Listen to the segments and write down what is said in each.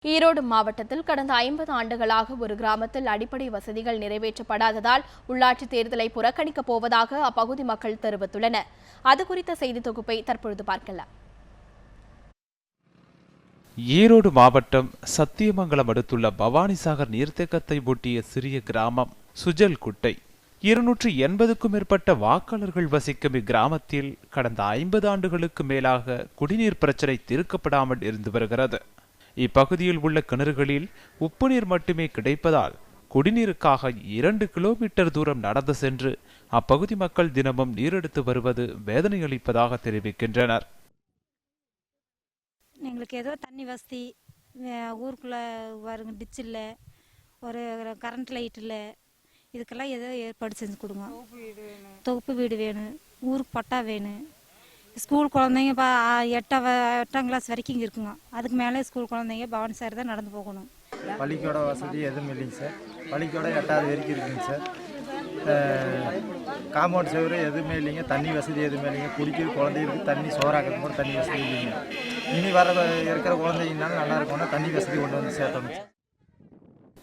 ஈரோடு மாவட்டத்தில் கடந்த 50 ஆண்டுகளாக ஒரு கிராமத்தில் அடிப்படை வசதிகள் நிறைவேற்றப்படாததால் உள்ளாட்சி தேர்தலை புறக்கணிக்கப் போவதாக அப்பகுதி மக்கள் தெரிவித்துள்ளனர். அது குறித்த செய்தி தொகுப்பை தற்பொழுது பார்க்கலாம். ஈரோடு மாவட்டம் சத்தியமங்கலம் அடுத்துள்ள பவானிசாகர் நீர்த்தேக்கத்தை ஒட்டிய சிறிய கிராமம் சுஜல்குட்டை. 280க்கும் மேற்பட்ட வாக்காளர்கள் வசிக்கும் இக்கிராமத்தில் கடந்த 50 ஆண்டுகளுக்கு மேலாக குடிநீர் பிரச்சினை தீர்க்கப்படாமல் இருந்து வருகிறது. இப்பகுதியில் உள்ள கிணறுகளில் உப்பு நீர் மட்டுமே கிடைப்பதால் குடிநீருக்காக 2 கிலோமீட்டர் தூரம் நடந்து சென்று அப்பகுதி மக்கள் தினமும் நீரெடுத்து வருவது வேதனை அளிப்பதாக தெரிவிக்கின்றனர். எங்களுக்கு ஏதோ தண்ணி வசதி ஊருக்குள்ளே வருங்க, டிச் இல்லை, ஒரு கரண்ட் லைட் இல்லை, இதுக்கெல்லாம் ஏதோ ஏற்பாடு செஞ்சு கொடுங்க. தொகுப்பு வீடு வேணும், ஊருக்கு பட்டா வேணும். ஸ்கூல் குழந்தைங்க இப்போ 8ஆம் கிளாஸ் வரைக்கும் இங்கே இருக்குங்க. அதுக்கு மேலே ஸ்கூல் குழந்தைங்க பவானிசாகர் தான் நடந்து போகணும். பள்ளிக்கூட வசதி எதுவும் இல்லைங்க சார். பள்ளிக்கூட 8ஆவது வரைக்கும் இருக்குங்க சார். காம்பவுண்ட் செவரு எதுவுமே இல்லைங்க. தண்ணி வசதி எதுவுமே இல்லைங்க. குடிக்கிற குழந்தைகளுக்கு தண்ணி சோறாக்கிறது கூட தண்ணி வசதி இல்லைங்க. இனி வர இருக்கிற குழந்தைங்கனாலும் நல்லா இருக்கும்னா தண்ணி வசதி கொண்டு வந்து சேர்த்தணும்.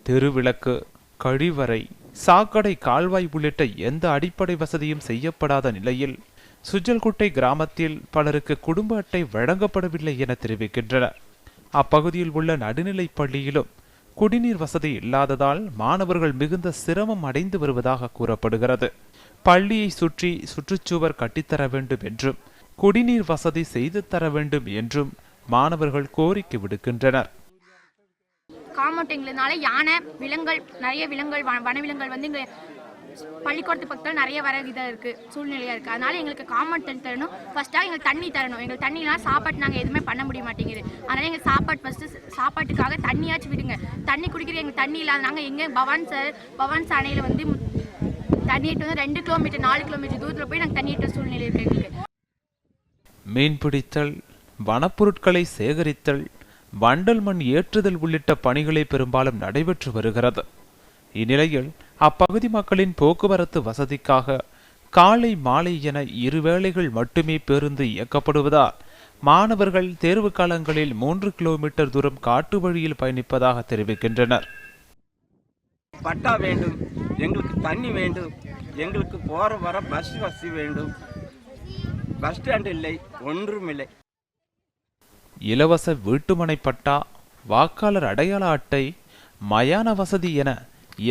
தெருவிளக்கு, கழிவறை, சாக்கடை, கால்வாய் உள்ளிட்ட எந்த அடிப்படை வசதியும் செய்யப்படாத நிலையில் சுஜல்குட்டை கிராமத்தில் பலருக்கு குடும்ப அட்டை வழங்கப்படவில்லை என தெரிவிக்கின்றனர். அப்பகுதியில் உள்ள நடுநிலைப் பள்ளியிலும் குடிநீர் வசதி இல்லாததால் மாணவர்கள் மிகுந்த சிரமம் அடைந்து வருவதாக கூறப்படுகிறது. பள்ளியை சுற்றி சுற்றுச்சுவர் கட்டித்தர வேண்டும் என்றும் குடிநீர் வசதி செய்து தர வேண்டும் என்றும் மாணவர்கள் கோரிக்கை விடுக்கின்றனர். காமௌண்ட்னால யானை, விலங்குகள், நிறைய விலங்குகள், வனவிலங்குகள் வந்து இங்கே பள்ளிக்கூடத்து பக்கத்தில் நிறைய வர இதாக இருக்குது, சூழ்நிலையாக இருக்குது. அதனால் எங்களுக்கு காமௌண்ட் தரணும். ஃபஸ்ட்டாக எங்களுக்கு தண்ணி தரணும். எங்களுக்கு தண்ணிலாம் சாப்பாட்டு நாங்கள் எதுவுமே பண்ண முடிய மாட்டேங்குது. அதனால் எங்கள் சாப்பாட்டுக்காக தண்ணியாச்சும் விடுங்க. தண்ணி குடிக்கிற எங்களுக்கு தண்ணி இல்லாத நாங்கள் எங்கே பவான்ஸ் அணையில் வந்து தண்ணி எட்டு வந்து 2 கிலோமீட்டர் 4 கிலோமீட்டர் தூரத்தில் போய் நாங்கள் தண்ணி எட்ட சூழ்நிலை இருக்குது எங்களுக்கு. மீன்பிடித்தல், வனப்பொருட்களை சேகரித்தல், வண்டல் மண் ஏற்றுதல் உள்ளிட்ட பணிகளை பெரும்பாலும் நடைபெற்று வருகிறது. இந்நிலையில் அப்பகுதி மக்களின் போக்குவரத்து வசதிக்காக காலை மாலை என 2 வேளைகள் மட்டுமே பேருந்து இயக்கப்படுவதால் மாணவர்கள் தேர்வு காலங்களில் 3 கிலோமீட்டர் தூரம் காட்டு வழியில் பயணிப்பதாக தெரிவிக்கின்றனர். பட்டா வேண்டும், எங்களுக்கு தண்ணி வேண்டும், எங்களுக்கு போற வர பஸ் வசதி வேண்டும். பஸ் ஸ்டாண்ட் இல்லை, ஒன்றும் இல்லை. இலவச வீட்டுமனை பட்டா, வாக்காளர் அடையாள அட்டை, மயான வசதி என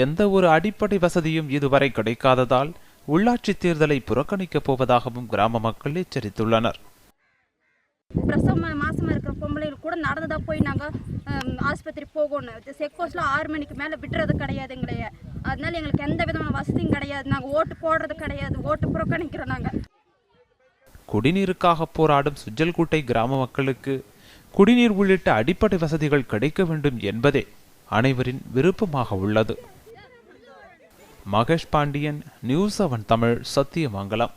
எந்த ஒரு அடிப்படை வசதியும் இதுவரை கிடைக்காததால் உள்ளாட்சி தேர்தலை புறக்கணிக்கப் போவதாகவும் கிராம மக்கள் எச்சரித்துள்ளனர். பிரசவ மாசமா இருக்கிற பொம்பளைகள் கூட நடந்துதான் போய் நாங்கள் ஆஸ்பத்திரி போகணும். செக் போஸ்ட்ல 6 மணிக்கு மேலே விட்டுறது கிடையாது எங்களைய. அதனால எங்களுக்கு எந்த விதமான வசதியும் கிடையாது. நாங்கள் ஓட்டு போடுறது கிடையாது, ஓட்டு புறக்கணிக்கிறோம். நாங்கள் குடிநீருக்காக போராடும் சுஜல்குட்டை கிராம மக்களுக்கு குடிநீர் உள்ளிட்ட அடிப்படை வசதிகள் கிடைக்க வேண்டும் என்பதே அனைவரின் விருப்பமாக உள்ளது. மகேஷ் பாண்டியன், நியூஸ் 7 தமிழ், சத்தியமங்கலம்.